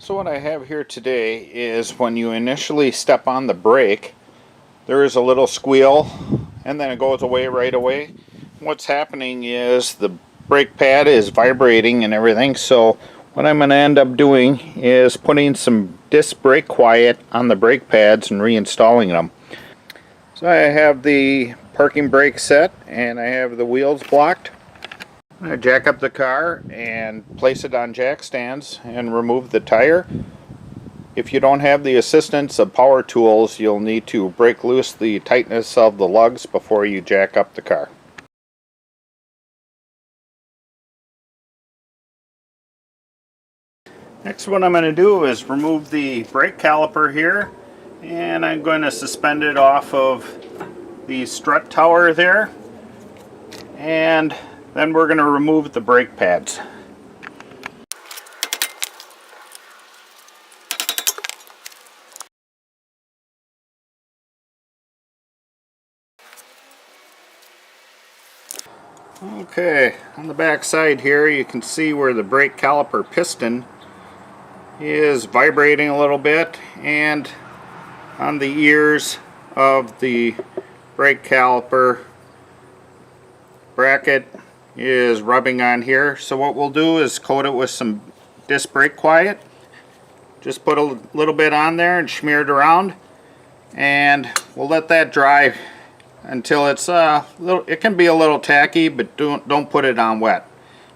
So what I have here today is when you initially step on the brake, there is a little squeal and then it goes away right away. What's happening is the brake pad is vibrating and everything, so what I'm going to end up doing is putting some disc brake quiet on the brake pads and reinstalling them. So I have the parking brake set and I have the wheels blocked. I'm going to jack up the car and place it on jack stands and remove the tire. If you don't have the assistance of power tools, you'll need to break loose the tightness of the lugs before you jack up the car. Next, what I'm going to do is remove the brake caliper here, and I'm going to suspend it off of the strut tower there, and then we're going to remove the brake pads. Okay, on the back side here you can see where the brake caliper piston is vibrating a little bit, and on the ears of the brake caliper bracket is rubbing on here. So what we'll do is coat it with some disc brake quiet. Just put a little bit on there and smear it around, and we'll let that dry until it's it can be a little tacky, but don't put it on wet.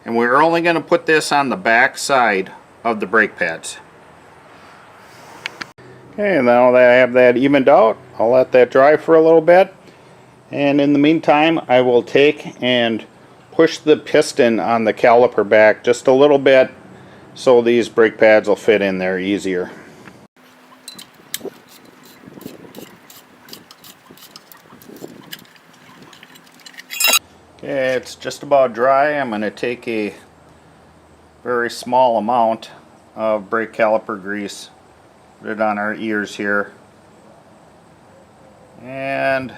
And we're only going to put this on the back side of the brake pads. Okay, now that I have that evened out, I'll let that dry for a little bit, and in the meantime I will take and push the piston on the caliper back just a little bit so these brake pads will fit in there easier. Okay, it's just about dry. I'm going to take a very small amount of brake caliper grease, put it on our ears here, and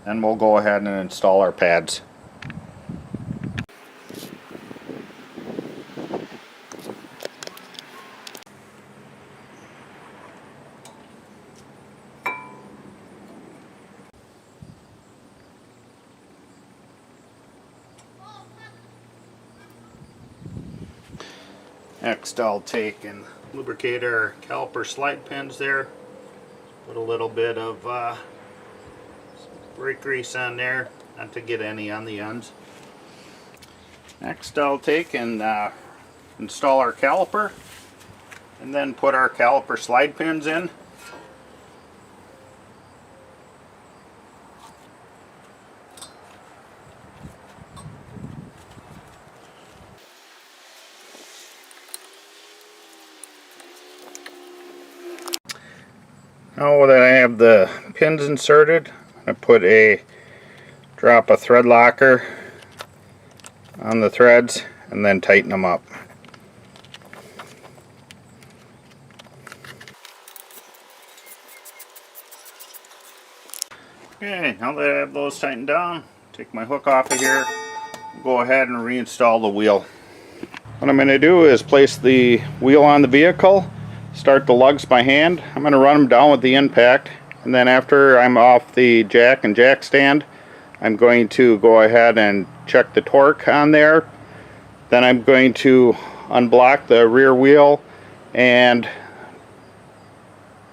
then we'll go ahead and install our pads. Next, I'll take and lubricate our caliper slide pins there. Put a little bit of brake grease on there, not to get any on the ends. Next, I'll take and install our caliper, and then put our caliper slide pins in. Now that I have the pins inserted, I put a drop of thread locker on the threads and then tighten them up. Okay, now that I have those tightened down, take my hook off of here, go ahead and reinstall the wheel. What I'm going to do is place the wheel on the vehicle, start the lugs by hand. I'm going to run them down with the impact, and then after I'm off the jack and jack stand, I'm going to go ahead and check the torque on there. Then I'm going to unblock the rear wheel and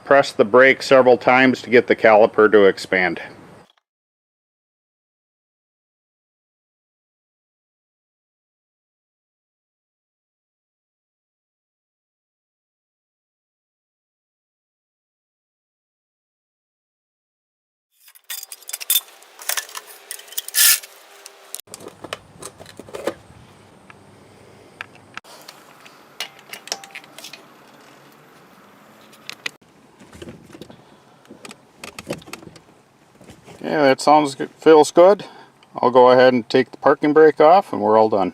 press the brake several times to get the caliper to expand. Yeah, that feels good. I'll go ahead and take the parking brake off and we're all done.